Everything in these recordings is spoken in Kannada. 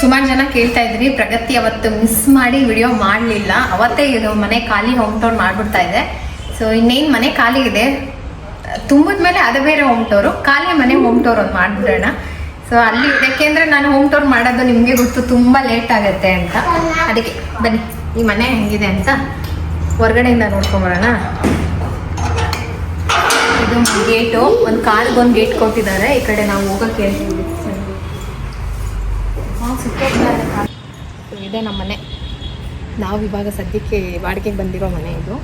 ಸುಮಾರು ಜನ ಕೇಳ್ತಾ ಇದ್ರಿ, ಪ್ರಗತಿ ಅವತ್ತು ಮಿಸ್ ಮಾಡಿ ವಿಡಿಯೋ ಮಾಡಲಿಲ್ಲ. ಅವತ್ತೇ ಇದು ಮನೆ ಖಾಲಿ ಹೋಮ್ ಟೂರ್ ಮಾಡಿಬಿಡ್ತಾ ಇದೆ. ಸೊ ಇನ್ನೇನು ಮನೆ ಖಾಲಿ ಇದೆ, ತುಂಬಿದ ಮೇಲೆ ಅದು ಬೇರೆ ಹೋಮ್ ಟೂರು, ಖಾಲಿ ಮನೆ ಹೋಮ್ ಟೂರ್ ಒಂದು ಮಾಡಿಬಿಡೋಣ. ಸೊ ಅಲ್ಲಿ ಯಾಕೆಂದರೆ ನಾನು ಹೋಮ್ ಟೂರ್ ಮಾಡೋದು ನಿಮಗೆ ಗೊತ್ತು ತುಂಬ ಲೇಟ್ ಆಗುತ್ತೆ ಅಂತ, ಅದಕ್ಕೆ ಬನ್ನಿ ಈ ಮನೆ ಹೆಂಗಿದೆ ಅಂತ ಹೊರಗಡೆಯಿಂದ ನೋಡ್ಕೊಂಬರೋಣ. ಇದು ಗೇಟು, ಒಂದು ಕಾರ್ಗೊಂದು ಗೇಟ್ ಕೊಟ್ಟಿದ್ದಾರೆ. ಈ ಕಡೆ ನಾವು ಹೋಗೋಕೆ ಹೇಳ್ತೀವಿ. ಇದೆ ನಮ್ಮ ಮನೆ. ನಾವು ಇವಾಗ ಸದ್ಯಕ್ಕೆ ಬಾಡಿಗೆಗೆ ಬಂದಿರೋ ಮನೆ ಇದು.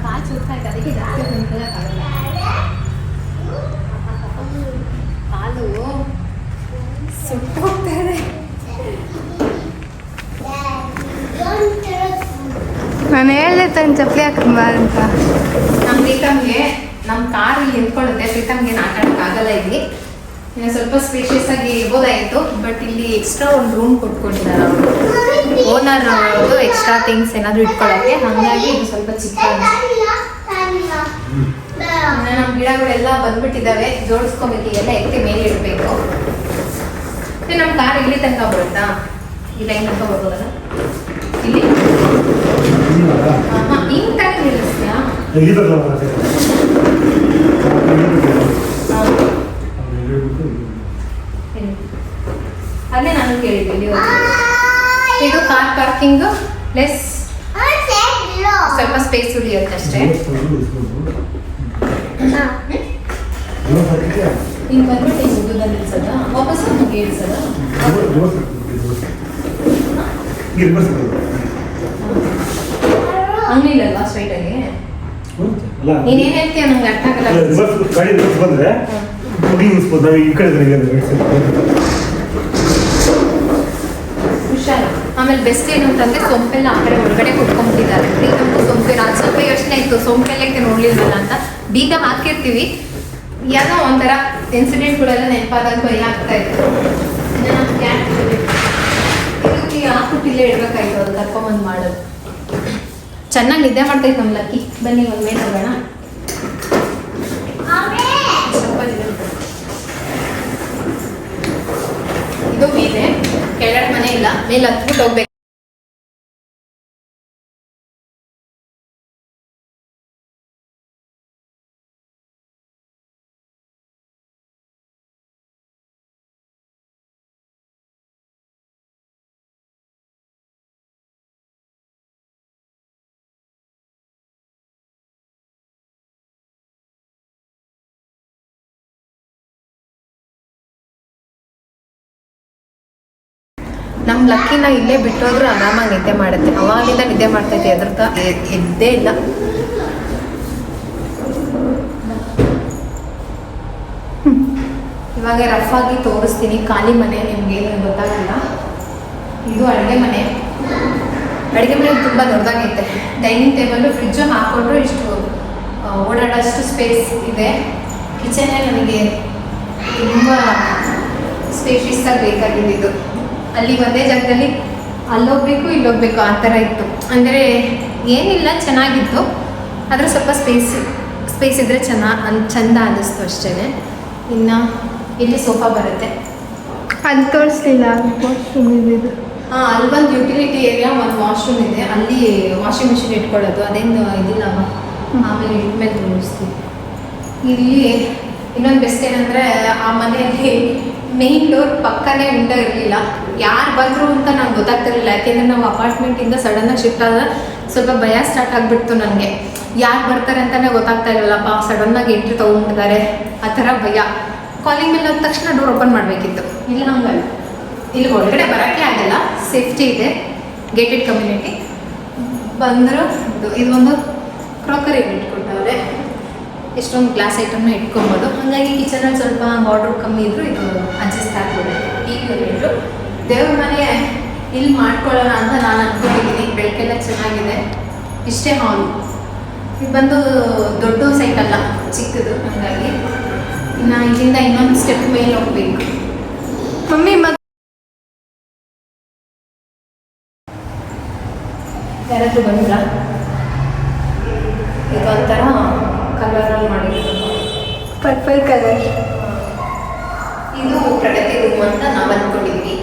ಕಾಲು ಸುತ್ತಾ ಇದೆ, ಅದಕ್ಕೆ ಜಾಸ್ತಿ ನಿಂತ್ಕೊಳ್ಳೋಕ್ಕಾಗಲ್ಲ. ಕಾಲು ಸುಟ್ಟು ಹೋಗ್ತಾ ಇದೆ. ನಾನು ಹೇಳಿದೆ ತನ್ನ ಚಪ್ಪಲಿ ಹಾಕೊಂಬ ಅಂತ. ನಮ್ಮ ಪ್ರೀತಮ್ಗೆ ನಮ್ಮ ಕಾರ್ ಇಲ್ಲಿ ನಿಂತ್ಕೊಳ್ಳುತ್ತೆ. ಪ್ರೀತಮ್ಗೆ ಆಟ ಆಡೋಕ್ಕಾಗಲ್ಲ. ಇಲ್ಲಿ ಇನ್ನು ಸ್ವಲ್ಪ ಸ್ಪೇಷಿಯಸ್ ಆಗಿ ಇರ್ಬೋದಾಯಿತು, ಬಟ್ ಇಲ್ಲಿ ಎಕ್ಸ್ಟ್ರಾ ಒಂದು ರೂಮ್ ಕೊಟ್ಕೊಂಡಿದ್ದಾರೆ ಅವರು, ಓನರ್ ಅವರು ಎಕ್ಸ್ಟ್ರಾ ಥಿಂಗ್ಸ್ ಏನಾದರೂ ಇಟ್ಕೊಳ್ಳೋಕ್ಕೆ. ಹಾಗಾಗಿ ಇದು ಸ್ವಲ್ಪ ಚಿಕ್ಕ. ನಮ್ಮ ಗಿಡಗಳೆಲ್ಲ ಬಂದ್ಬಿಟ್ಟಿದ್ದಾವೆ, ಜೋಡಿಸ್ಕೊಬೇಕು. ಎಲ್ಲ ಎತ್ತಿ ಮೇಲೆ ಇಡಬೇಕು. ನಮ್ಮ ಕಾರ್ ಇಲ್ಲಿ ತನಕ ಬರುತ್ತಾ? ಇಲ್ಲ ಹಿಂಗೆ ತನಕ ಬರ್ಬೋದಲ್ಲ? ಇಲ್ಲಿ ಹಿಂಗೆ ತನಕ ನಿಲ್ಲಿಸ್ತೀಯಾ? ಅದೇ ನಾನು ಕೇಳಿದ್ದೀನಿ. ಇದು ಕಾರ್ ಪಾರ್ಕಿಂಗ್ ಪ್ಲಸ್ ಸ್ವಲ್ಪ ಸ್ಪೇಸ್ ಉಳಿಯುತ್ತೆ ಅಷ್ಟೇ. ಹಿಂಗೆ ಬಂದ್ಬಿಟ್ಟು ಹಿಂಗೆ ಉದ್ದದಲ್ಲಿ ನಿಲ್ಸದ, ವಾಪಸ್ ನಮಗೆ ಇಳಿಸದ. ಹಂಗಿಲ್ಲಲ್ವಾ ಸ್ಟ್ರೈಟಾಗಿ? ನೀನೇನು ಹೇಳ್ತೀಯ ನಂಗೆ ಅರ್ಥ ಆಗಲ್ಲ. ಹುಷಾರು. ಆಮೇಲೆ ಬೆಸ್ಟ್ ಏನು ಅಂತಂದ್ರೆ ಸೊಂಪೆಲ್ಲ ಆ ಕಡೆ ಒಳಗಡೆ ಕೊಟ್ಕೊಂಡ್ಬಿಟ್ಟಿದ್ದಾರೆ. ಪ್ರೀತಮ್ಗೂ ಸೊಂಪೆ, ನಾನು ಸ್ವಲ್ಪ ಯೋಚನೆ ಇತ್ತು ಸೊಂಪೆಲ್ಲಕ್ಕೆ ನೋಡ್ಲಿಲ್ವಲ್ಲ ಅಂತ. ಬೀಗ ಹಾಕಿರ್ತೀವಿ, ಏನೋ ಒಂಥರ ಇನ್ಸಿಡೆಂಟ್ಗಳೆಲ್ಲ ನೆನಪಾದಾಗ ಭಯ ಆಗ್ತಾ ಇತ್ತು. ಇದಕ್ಕೆ ಹಾಕ್ಬಿಟ್ಟು ಇಲ್ಲೇ ಇಡ್ಬೇಕಾಯ್ತು, ಅದು ಕರ್ಕೊಂಬಂದು ಮಾಡೋದು. ಚೆನ್ನಾಗಿ ನಿದ್ದೆ ಮಾಡ್ತೈತೆ ನಮ್ಮ ಲಕ್ಕಿ. ಬನ್ನಿ ಒಂದು ಮೇಲೆ ಹೋಗೋಣ. ಇದು ಮೇಲೆ, ಕೆಳಗಡೆ ಮನೆ ಇಲ್ಲ, ಮೇಲೆ ಹತ್ಬಿಟ್ಟು ಹೋಗ್ಬೇಕು. ನಮ್ಮ ಲಕ್ಕಿನ ಇಲ್ಲೇ ಬಿಟ್ಟೋದ್ರು ಆರಾಮಾಗಿ ನಿದ್ದೆ ಮಾಡುತ್ತೆ. ಅವಾಗಿಂದ ನಿದ್ದೆ ಮಾಡ್ತೈತೆ, ಎದ್ರತಾ ಎದ್ದೇ ಇಲ್ಲ. ಇವಾಗ ರಫ್ ಆಗಿ ತೋರಿಸ್ತೀನಿ. ಖಾಲಿ ಮನೆ, ನಿಮ್ಗೆ ಏನು ಗೊತ್ತಾಗಲ್ಲ. ಇದು ಅಡುಗೆ ಮನೆ. ಅಡುಗೆ ಮನೆ ತುಂಬ ದೊಡ್ಡದಾಗೈತೆ. ಡೈನಿಂಗ್ ಟೇಬಲ್ಲು, ಫ್ರಿಜ್ಜು ಹಾಕ್ಕೊಂಡ್ರು ಇಷ್ಟು ಓಡಾಡೋಷ್ಟು ಸ್ಪೇಸ್ ಇದೆ. ಕಿಚನ್ನೇ ನನಗೆ ತುಂಬ ಸ್ಪೇಷಿಯಸ್ ಆಗಿ ಬೇಕಾಗಿದ್ದು. ಅಲ್ಲಿ ಒಂದೇ ಜಾಗದಲ್ಲಿ ಅಲ್ಲೋಗ್ಬೇಕು ಇಲ್ಲೋಗ್ಬೇಕು ಆ ಥರ ಇತ್ತು. ಅಂದರೆ ಏನಿಲ್ಲ, ಚೆನ್ನಾಗಿತ್ತು. ಆದರೆ ಸ್ವಲ್ಪ ಸ್ಪೇಸ್ ಇದ್ದರೆ ಚೆಂದ ಅನ್ನಿಸ್ತು ಅಷ್ಟೇ. ಇನ್ನು ಇಲ್ಲಿ ಸೋಫಾ ಬರುತ್ತೆ. ಅದು ತೋರಿಸ್ಲಿಲ್ಲ, ವಾಶ್ರೂಮ್ ಇದೆ. ಹಾಂ, ಅಲ್ಲೊಂದು ಯುಟಿಲಿಟಿ ಏರಿಯಾ, ಒಂದು ವಾಶ್ರೂಮ್ ಇದೆ. ಅಲ್ಲಿ ವಾಷಿಂಗ್ ಮಿಷಿನ್ ಇಟ್ಕೊಳ್ಳೋದು, ಅದೇನು ಇದಿಲ್ಲ. ಆಮೇಲೆ ಇಟ್ಮೇಲೆ ತೋರಿಸ್ತೀವಿ. ಇಲ್ಲಿ ಇನ್ನೊಂದು ಬೆಸ್ಟ್ ಏನಂದರೆ, ಆ ಮನೆಯಲ್ಲಿ ಮೇನ್ ಡೋರ್ ಪಕ್ಕನೇ ವಿಂಡೋ ಇರಲಿಲ್ಲ. ಯಾರು ಬಂದರು ಅಂತ ನಂಗೆ ಗೊತ್ತಾಗ್ತಿರಲಿಲ್ಲ. ಯಾಕೆಂದರೆ ನಾವು ಅಪಾರ್ಟ್ಮೆಂಟಿಂದ ಸಡನ್ನಾಗಿ ಶಿಫ್ಟ್ ಆದ ಸ್ವಲ್ಪ ಭಯ ಸ್ಟಾರ್ಟ್ ಆಗಿಬಿಡ್ತು ನನಗೆ. ಯಾರು ಬರ್ತಾರೆ ಅಂತಲೇ ಗೊತ್ತಾಗ್ತಾ ಇರಲಿಲ್ಲಪ್ಪ, ಸಡನ್ನಾಗಿ ಎಂಟ್ರಿ ತೊಗೊಂಡಿದ್ದಾರೆ ಆ ಥರ ಭಯ. ಕಾಲಿಂಗ್ ಮೇಲೆ ಹೋದ ತಕ್ಷಣ ಡೋರ್ ಓಪನ್ ಮಾಡಬೇಕಿತ್ತು. ಇಲ್ಲ ಹಂಗಲ್ಲ, ಇಲ್ಲಿ ಒಳಗಡೆ ಬರೋಕ್ಕೆ ಆಗಲ್ಲ, ಸೇಫ್ಟಿ ಇದೆ, ಗೇಟೆಡ್ ಕಮ್ಯುನಿಟಿ. ಬಂದರೂ ಇದೊಂದು ಕ್ರಾಕರಿ ಇಟ್ಕೊಟ್ಟವ್ರೆ, ಎಷ್ಟೊಂದು ಗ್ಲಾಸ್ ಐಟಮ್ನ ಇಟ್ಕೊಬೋದು. ಹಾಗಾಗಿ ಕಿಚನಲ್ಲಿ ಸ್ವಲ್ಪ ಆರ್ಡ್ರ್ ಕಮ್ಮಿ ಇದ್ದರೂ ಇದು ಅಡ್ಜಸ್ಟ್ ಆಗ್ಬೋದು. ಈಗ ಹೇಳಿದ್ರು ದೇವ್ರ ಮನೆ ಇಲ್ಲಿ ಮಾಡ್ಕೊಳ್ಳೋಣ ಅಂತ ನಾನು ಅಂದ್ಕೊಂಡಿದ್ದೀನಿ. ಬೆಳಕೆಲ್ಲ ಚೆನ್ನಾಗಿದೆ. ಇಷ್ಟೇ ಹಾಲು. ಇದು ಬಂದು ದೊಡ್ಡ ಸೈಟ್ ಅಲ್ಲ, ಚಿಕ್ಕದು. ಹಾಗಾಗಿ ಇನ್ನು ಇಲ್ಲಿಂದ ಇನ್ನೊಂದು ಸ್ಟೆಪ್ ಮೇಲೆ ಹೋಗ್ಬೇಕು. ಮಮ್ಮಿ ಯಾರಾದರೂ ಬಂದ್ರ? ಇದೊಂಥರ ಕಲರಲ್ಲಿ ಮಾಡಿರೋದು, ಪರ್ಪಲ್ ಕಲರ್. ಇದು ಪ್ರಗತಿ ರೂಮ್ ಅಂತ ನಾವು ಅಂದ್ಕೊಂಡಿದ್ವಿ.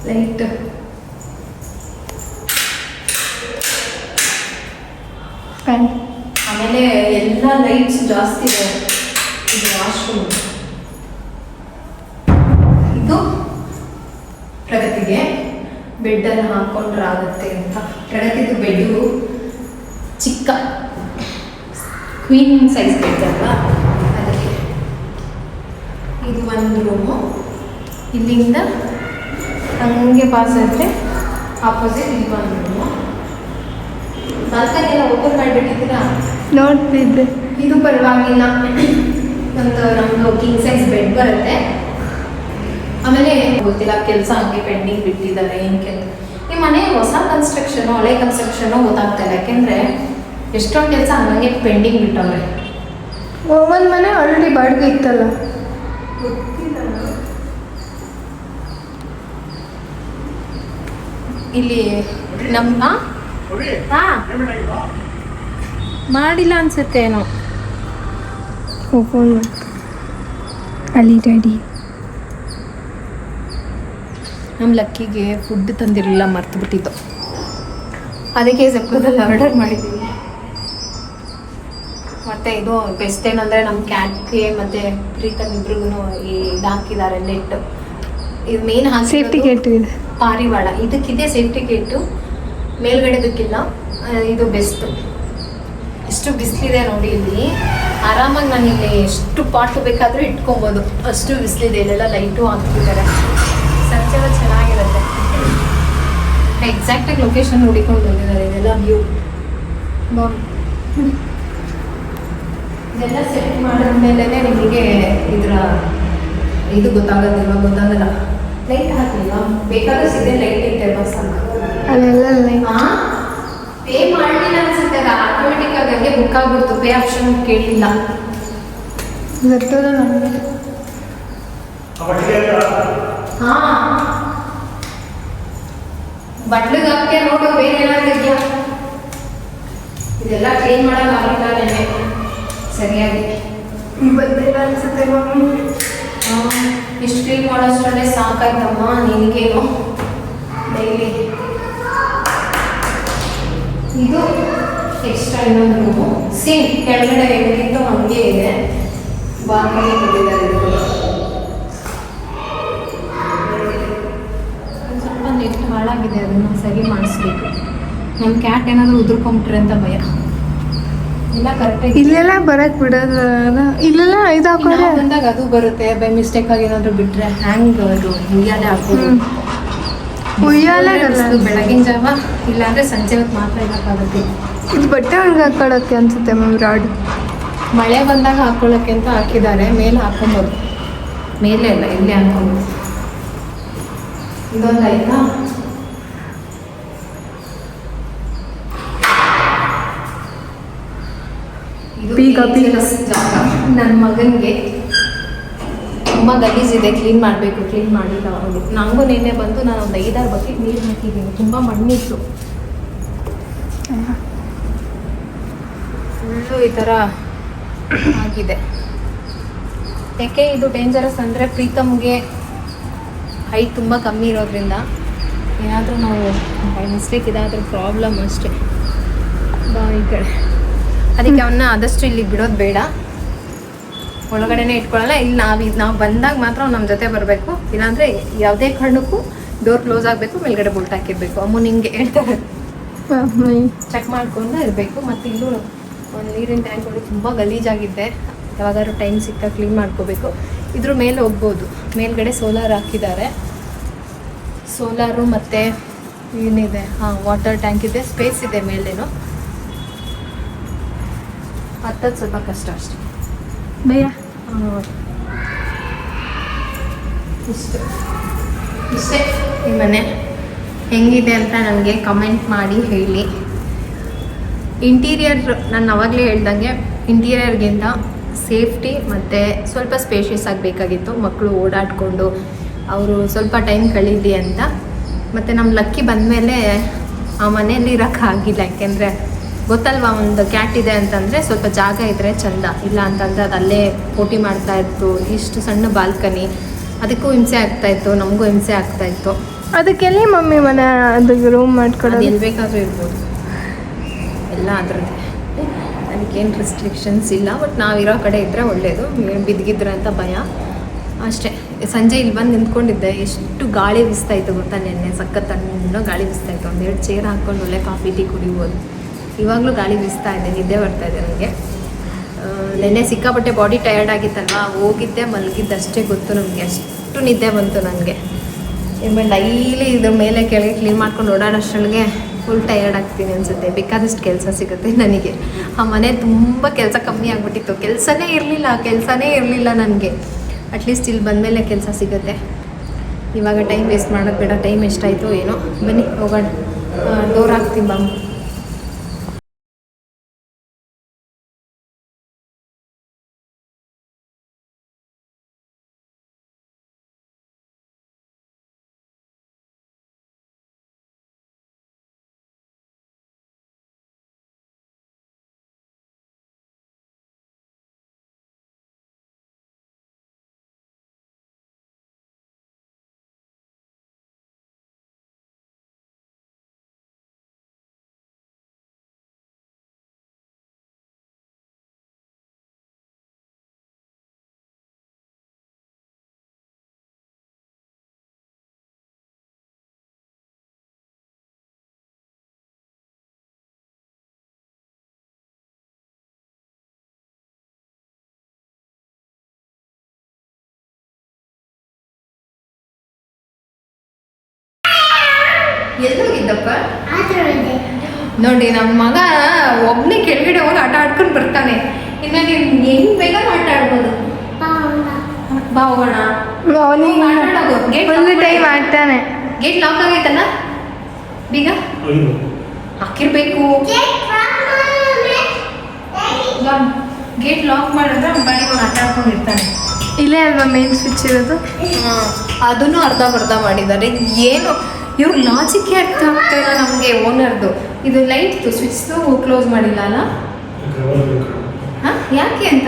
Light fan. ಆಮೇಲೆ ಎಲ್ಲ ಲೈಟ್ಸ್ ಜಾಸ್ತಿ ಇದೆ. ಇದು ವಾಶ್ರೂಮ್. ಇದು ಪ್ರಗತಿಗೆ ಬೆಡ್ಡನ್ನು ಹಾಕೊಂಡ್ರೆ ಆಗುತ್ತೆ ಅಂತ. ಪ್ರಗತಿದು ಬೆಡ್ಡು ಚಿಕ್ಕ ಕ್ವೀನ್ ಸೈಜ್ ಬೆಡ್ ಅಲ್ವಾ, ಅದಕ್ಕೆ. ಇದು ಒಂದು ರೂಮು. ಇಲ್ಲಿಂದ ಹಂಗೆ ಪಾಸ್ ಆದರೆ ಆಪೋಸಿಟ್ ಇದು ಒಂದು ರೂಮು. ಬಾಲ್ಕನಿ ಎಲ್ಲ ಓಪನ್ ಮಾಡಿಬಿಟ್ಟಿದ್ದೀರಾ? ನೋಡ್ತಿದ್ದೆ. ಇದು ಪರವಾಗಿಲ್ಲ, ಒಂದು ನಮ್ಮದು ಕಿಂಗ್ ಸೈಜ್ ಬೆಡ್ ಬರುತ್ತೆ. ಆಮೇಲೆ ಗೊತ್ತಿಲ್ಲ ಕೆಲಸ ಹಂಗೆ ಪೆಂಡಿಂಗ್ ಬಿಟ್ಟಿದ್ದಾರೆ ಏನಕ್ಕೆ. ಈ ಮನೆ ಹೊಸ ಕನ್ಸ್ಟ್ರಕ್ಷನು ಹಳೆ ಕನ್ಸ್ಟ್ರಕ್ಷನು ಗೊತ್ತಾಗ್ತಾ ಇಲ್ಲ, ಯಾಕೆಂದರೆ ಎಷ್ಟೊಂದು ಕೆಲಸ ಹಂಗೆ ಪೆಂಡಿಂಗ್ ಬಿಟ್ಟವ್ರೆ. ಒಂದು ಮನೆ ಆಲ್ರೆಡಿ ಬಾಡಿಗೆ ಇತ್ತಲ್ಲ. ಇಲ್ಲಿ ನಮ್ಮ ಮಾಡಿಲ್ಲ ಅನ್ಸುತ್ತೆ ಏನೋ. ಫೋನ್ ಅಲ್ಲಿ ಡ್ಯಾಡಿ ನಮ್ಮ ಲಕ್ಕಿಗೆ ಫುಡ್ ತಂದಿರಲಿಲ್ಲ, ಮರ್ತು ಬಿಟ್ಟಿದ್ದು. ಅದಕ್ಕೆ ಜೆಪ್ಟೋದಲ್ಲಿ ಆರ್ಡರ್ ಮಾಡಿದ್ದೀವಿ. ಮತ್ತು ಇದು ಬೆಸ್ಟ್ ಏನಂದರೆ ನಮ್ಮ ಕ್ಯಾಟ್ಗೆ ಮತ್ತು ಪ್ರೀತಮ್ ಇಬ್ರಿಗೂ ಇದು ಹಾಕಿದ್ದಾರೆ ನೆಟ್ಟು. ಇದು ಮೇನ್ ಸೇಫ್ಟಿ ಗೇಟ್ ಇದೆ. ಪಾರಿವಾಳ ಇದಕ್ಕಿದೆ ಸೇಫ್ಟಿ ಗೇಟು, ಮೇಲ್ಗಡೆದಕ್ಕಿಲ್ಲ. ಇದು ಬೆಸ್ಟು. ಎಷ್ಟು ಬಿಸಿಲಿದೆ ನೋಡಿ ಇಲ್ಲಿ. ಆರಾಮಾಗಿ ನಾನು ಇಲ್ಲಿ ಎಷ್ಟು ಪಾಟು ಬೇಕಾದರೂ ಇಟ್ಕೊಬೋದು, ಅಷ್ಟು ಬಿಸಿಲಿದೆ. ಇಲ್ಲೆಲ್ಲ ಲೈಟು ಹಾಕ್ತಿದ್ದಾರೆ. ಸಂಜೆ ಹೊತ್ತು ಚೆನ್ನಾಗಿರುತ್ತೆ. ಎಕ್ಸಾಕ್ಟಾಗಿ ಲೊಕೇಶನ್ ನೋಡಿಕೊಂಡು ಬಂದಿದ್ದಾರೆ. ಇದೆಲ್ಲ ವ್ಯೂ ಇದೆಲ್ಲ ಸೆಟ್ ಮಾಡಿದ್ಮೇಲೆ ನಿಮಗೆ ಇದರ ಇದು ಗೊತ್ತಾಗಲ್ಲ. ಲೈಟ್ ಹಾಕಿಲ್ಲ, ಬೇಕಾದ್ರೆ ಸಿಗದೆ ಲೈಟ್ ಇಟ್ಟೆ ಬಸ್ ಅಂತ. ಅಲ್ಲೆಲ್ಲ ಲೈಟ್. ಪೇ ಮಾಡಲಿಲ್ಲ ಅನ್ಸುತ್ತೆ, ಆಟೋಮೆಟಿಕ್ ಆಗಿ ಹಂಗೆ ಬುಕ್ ಆಗ್ಬಿಡ್ತು. ಪೇ ಆಪ್ಷನ್ ಕೇಳಲಿಲ್ಲ. ಗೊತ್ತದ ನಮಗೆ. ಹಾಂ, ಬಟ್ಲಿಗೆ ಹಾಕಿ ನೋಡು, ಬೇರೆ ಏನಾದ್ರು ಇದೆಯಾ. ಇದೆಲ್ಲ ಕ್ಲೀನ್ ಮಾಡೋಕ್ಕಾಗಲ್ಲ ನೆನೆ ಸರಿಯಾಗಿ. ಬಂದಿಲ್ಲ ಅನ್ಸುತ್ತೆ ಮಮ್ಮಿ. ಇಷ್ಟು ಕ್ಲೀನ್ ಮಾಡೋಷ್ಟರಲ್ಲೇ ಸಾಕಾಯ್ತಮ್ಮ ನಿನಗೇನು ಡೈಲಿ. ಇದು ಎಕ್ಸ್ಟ್ರಾ ಇನ್ನೊಂದು ರೂಮು. ಸೇಮ್ ಕೆಳಗಡೆ ಹೆಂಗಿತ್ತು ಹಂಗೆ ಇದೆ. ಬಾಲ್ಕನಿ ಕೊಟ್ಟಿದ್ದಾರೆ. ಇದು ಸ್ವಲ್ಪ ನೆಟ್ ಹಾಳಾಗಿದೆ, ಅದನ್ನು ಸರಿ ಮಾಡಿಸ್ಬೇಕು. ನಮ್ಮ ಕ್ಯಾಟ್ ಏನಾದರೂ ಉದುರ್ಕೊಂಬಿಟ್ರೆ ಅಂತ ಭಯ. ಇಲ್ಲ ಕರೆಕ್ಟಾಗಿ ಇಲ್ಲೆಲ್ಲ ಬರಕ್ ಬಿಡೋದು. ಇಲ್ಲೆಲ್ಲ ಇದು ಹಾಕೋರೆ ಬಂದಾಗ ಅದು ಬರುತ್ತೆ. ಬೈ ಮಿಸ್ಟೇಕ್ ಆಗಿ ಏನಾದರೂ ಬಿಟ್ಟರೆ ಹ್ಯಾಂಗ್ ಅದು ಉಯ್ಯಾಲೆ ಹಾಕೋದು. ಉಯ್ಯಾಲೆಗಲ್ಲ, ಬೆಳಗಿನ ಜಾವ ಇಲ್ಲಾಂದರೆ ಸಂಜೆ ಹೊತ್ತು ಮಾತ್ರ ಇರೋಕ್ಕಾಗುತ್ತೆ. ಇದು ಬಟ್ಟೆ ಒಳಗೆ ಹಾಕೊಳ್ಳೋಕ್ಕೆ ಅನ್ಸುತ್ತೆ ಮ್ಯಾಮ್. ರಾಡ್ ಮಳೆ ಬಂದಾಗ ಹಾಕೊಳ್ಳೋಕ್ಕೆ ಅಂತ ಹಾಕಿದ್ದಾರೆ. ಮೇಲೆ ಹಾಕೊಬೋದು. ಮೇಲೆ ಅಲ್ಲ, ಇಲ್ಲೇ ಹಾಕೊಬೋದು. ಇದೊಂದು ಆಯ್ತಾ. ಬೀಗ ಜಾಗ ನನ್ನ ಮಗನಿಗೆ ತುಂಬ ಗಲೀಜಿದೆ, ಕ್ಲೀನ್ ಮಾಡಬೇಕು. ಕ್ಲೀನ್ ಮಾಡಿಲ್ಲ ಅವನು. ನನಗೂ ನಿನ್ನೆ ಬಂದು ನಾನು ಒಂದು 5-6 ಬಕೆಟ್ ನೀರು ಹಾಕಿದ್ದೀನಿ. ತುಂಬ ಮಣ್ಣಿತ್ತು, ಫುಲ್ಲು ಈ ಥರ ಆಗಿದೆ. ಯಾಕೆ ಇದು ಡೇಂಜರಸ್ ಅಂದರೆ ಪ್ರೀತಮ್ಗೆ ಹೈಟ್ ತುಂಬ ಕಮ್ಮಿ ಇರೋದ್ರಿಂದ ಏನಾದರೂ ನಾವು ಬೈ ಮಿಸ್ಟೇಕ್ ಇದಾದರೂ ಪ್ರಾಬ್ಲಮ್ ಅಷ್ಟೇ. ಈ ಕಡೆ ಅದಕ್ಕೆ ಅವನ್ನ ಆದಷ್ಟು ಇಲ್ಲಿ ಬಿಡೋದು ಬೇಡ, ಒಳಗಡೆನೇ ಇಟ್ಕೊಳ್ಳಲ್ಲ. ಇಲ್ಲಿ ನಾವು ಬಂದಾಗ ಮಾತ್ರ ಅವ್ನು ನಮ್ಮ ಜೊತೆ ಬರಬೇಕು. ಇಲ್ಲಾಂದರೆ ಯಾವುದೇ ಕಾರಣಕ್ಕೂ ಡೋರ್ ಕ್ಲೋಸ್ ಆಗಬೇಕು, ಮೇಲ್ಗಡೆ ಬೋಲ್ಟ್ ಹಾಕಿರಬೇಕು. ಅಮ್ಮ ನಿಂಗೆ ಹೇಳ್ತಾರೆ, ಚೆಕ್ ಮಾಡ್ಕೊಂಡು ಇರಬೇಕು. ಮತ್ತು ಇಲ್ಲೂ ಒಂದು ನೀರಿನ ಟ್ಯಾಂಕ್ ಒಳಗೆ ತುಂಬ ಗಲೀಜಾಗಿದ್ದೆ. ಯಾವಾಗಾದ್ರೂ ಟೈಮ್ ಸಿಕ್ಕಾಗ ಕ್ಲೀನ್ ಮಾಡ್ಕೋಬೇಕು. ಇದ್ರ ಮೇಲೆ ಹೋಗ್ಬೋದು. ಮೇಲ್ಗಡೆ ಸೋಲಾರ್ ಹಾಕಿದ್ದಾರೆ. ಸೋಲಾರು ಮತ್ತು ಏನಿದೆ, ವಾಟರ್ ಟ್ಯಾಂಕ್ ಇದೆ, ಸ್ಪೇಸ್ ಇದೆ ಮೇಲೇನು. ಹತ್ತದು ಸ್ವಲ್ಪ ಕಷ್ಟ ಅಷ್ಟೇ ಭಯ. ಇಷ್ಟೇ ಈ ಮನೆ ಹೆಂಗಿದೆ ಅಂತ ನನಗೆ ಕಮೆಂಟ್ ಮಾಡಿ ಹೇಳಿ. ಇಂಟೀರಿಯರ್ ನಾನು ಅವಾಗಲೇ ಹೇಳ್ದಂಗೆ ಇಂಟೀರಿಯರ್ಗಿಂತ ಸೇಫ್ಟಿ ಮತ್ತು ಸ್ವಲ್ಪ ಸ್ಪೇಷಿಯಸ್ ಆಗಬೇಕಾಗಿತ್ತು. ಮಕ್ಕಳು ಓಡಾಡಿಕೊಂಡು ಅವರು ಸ್ವಲ್ಪ ಟೈಮ್ ಕಳೀಲಿ ಅಂತ. ಮತ್ತು ನಮ್ಮ ಲಕ್ಕಿ ಬಂದಮೇಲೆ ಆ ಮನೆಯಲ್ಲಿ ಇರೋಕ್ಕಾಗಿಲ್ಲ, ಯಾಕೆಂದರೆ ಗೊತ್ತಲ್ವಾ, ಒಂದು ಕ್ಯಾಟ್ ಇದೆ ಅಂತಂದರೆ ಸ್ವಲ್ಪ ಜಾಗ ಇದ್ದರೆ ಚಂದ, ಇಲ್ಲ ಅಂತಂದರೆ ಅದು ಅಲ್ಲೇ ಪೋಟಿ ಮಾಡ್ತಾಯಿತ್ತು. ಇಷ್ಟು ಸಣ್ಣ ಬಾಲ್ಕನಿ, ಅದಕ್ಕೂ ಹಿಂಸೆ ಆಗ್ತಾಯಿತ್ತು, ನಮಗೂ ಹಿಂಸೆ ಆಗ್ತಾಯಿತ್ತು. ಅದಕ್ಕೆಲ್ಲಿ ಮಮ್ಮಿ ಮನೆ ಅದಕ್ಕೆ ರೂಮ್ ಮಾಡ್ಕೊಡೋದು? ಎಲ್ಲಿ ಬೇಕಾದರೂ ಇರ್ಬೋದು, ಎಲ್ಲ ಅದರದ್ದೇ, ಅದಕ್ಕೇನು ರೆಸ್ಟ್ರಿಕ್ಷನ್ಸ್ ಇಲ್ಲ. ಬಟ್ ನಾವಿರೋ ಕಡೆ ಇದ್ದರೆ ಒಳ್ಳೆಯದು, ಬಿದ್ದಿದ್ರೆ ಅಂತ ಭಯ ಅಷ್ಟೇ. ಸಂಜೆ ಇಲ್ಲಿ ಬಂದು ನಿಂತ್ಕೊಂಡಿದ್ದೆ, ಎಷ್ಟು ಗಾಳಿ ಬೀಸ್ತಾಯಿತ್ತು ಗೊತ್ತಾ, ನೆನ್ನೆ ಸಖತ್ ತಣ್ಣು ಗಾಳಿ ಬೀಸ್ತಾಯಿತ್ತು. ಒಂದೆರಡು ಚೇರ್ ಹಾಕ್ಕೊಂಡು ಒಳ್ಳೆ ಕಾಫಿ ಟೀ ಕುಡಿಬೋದು. ಇವಾಗಲೂ ಗಾಳಿ ಬೀಸ್ತಾ ಇದೆ, ನಿದ್ದೆ ಬರ್ತಾಯಿದೆ ನನಗೆ. ನೆನ್ನೆ ಸಿಕ್ಕಾಪಟ್ಟೆ ಬಾಡಿ ಟಯರ್ಡ್ ಆಗಿತ್ತಲ್ವ, ಹೋಗಿದ್ದೆ ಮಲಗಿದ್ದಷ್ಟೇ ಗೊತ್ತು ನಮಗೆ, ಅಷ್ಟು ನಿದ್ದೆ ಬಂತು ನನಗೆ. ಇನ್ಮೇಲೆ ಡೈಲಿ ಇದ್ರ ಮೇಲೆ ಕೆಳಗೆ ಕ್ಲೀನ್ ಮಾಡ್ಕೊಂಡು ಓಡಾಡೋಷ್ಟರೊಳಗೆ ಫುಲ್ ಟಯರ್ಡ್ ಆಗ್ತೀನಿ ಅನಿಸುತ್ತೆ. ಬೇಕಾದಷ್ಟು ಕೆಲಸ ಸಿಗುತ್ತೆ ನನಗೆ. ಆ ಮನೆ ತುಂಬ ಕೆಲಸ ಕಮ್ಮಿ ಆಗಿಬಿಟ್ಟಿತ್ತು, ಕೆಲಸನೇ ಇರಲಿಲ್ಲ ನನಗೆ. ಅಟ್ಲೀಸ್ಟ್ ಇಲ್ಲಿ ಬಂದಮೇಲೆ ಕೆಲಸ ಸಿಗುತ್ತೆ. ಇವಾಗ ಟೈಮ್ ವೇಸ್ಟ್ ಮಾಡೋದು ಬೇಡ. ಟೈಮ್ ಎಷ್ಟಾಯಿತು ಏನೋ, ಬನ್ನಿ ಹೋಗೋಣ. ಡೋರ್ ಹಾಕ್ತೀನಿ ಬಾ. ಎಲ್ಲೋಗಿದ್ದಪ್ಪ ನೋಡಿ, ನಮ್ಮ ಮಗ ಒಬ್ಬನೇ ಕೆಳಗಡೆ ಹೋಗಿ ಆಟ ಆಡ್ಕೊಂಡು ಬರ್ತಾನೆ. ಇನ್ನು ನೀವು ಹೆಂಗ್ ಬೇಗ ಆಟ ಆಡ್ಬೋದು. ಬಾ ಹೋಗೋಣ. ಟೈಮ್ ಆಗ್ತಾನೆ. ಗೇಟ್ ಲಾಕ್ ಆಗೈತಲ್ಲ, ಬೀಗ ಹಾಕಿರ್ಬೇಕು. ಗೇಟ್ ಲಾಕ್ ಮಾಡಿದ್ರೆ ಅವ್ನ ಬಾಡಿ ಅವ್ನು ಆಟ ಆಡ್ಕೊಂಡಿರ್ತಾನೆ. ಇಲ್ಲೇ ಅಲ್ವಾ ಮೇನ್ ಸ್ವಿಚ್ ಇರೋದು? ಅದನ್ನು ಅರ್ಧ ಮಾಡಿದ್ದಾರೆ. ಏನು ಇವ್ರ ಲಾಜಿಕ್ ಅರ್ಥ ಆಗ್ತಾ ಇಲ್ಲ ನಮಗೆ. ಓನರ್ದು ಇದು ಲೈಟ್ದು ಸ್ವಿಚ್ದು ಕ್ಲೋಸ್ ಮಾಡಿಲ್ಲ ಅಲ್ಲ? ಹಾಂ, ಯಾಕೆ ಅಂತ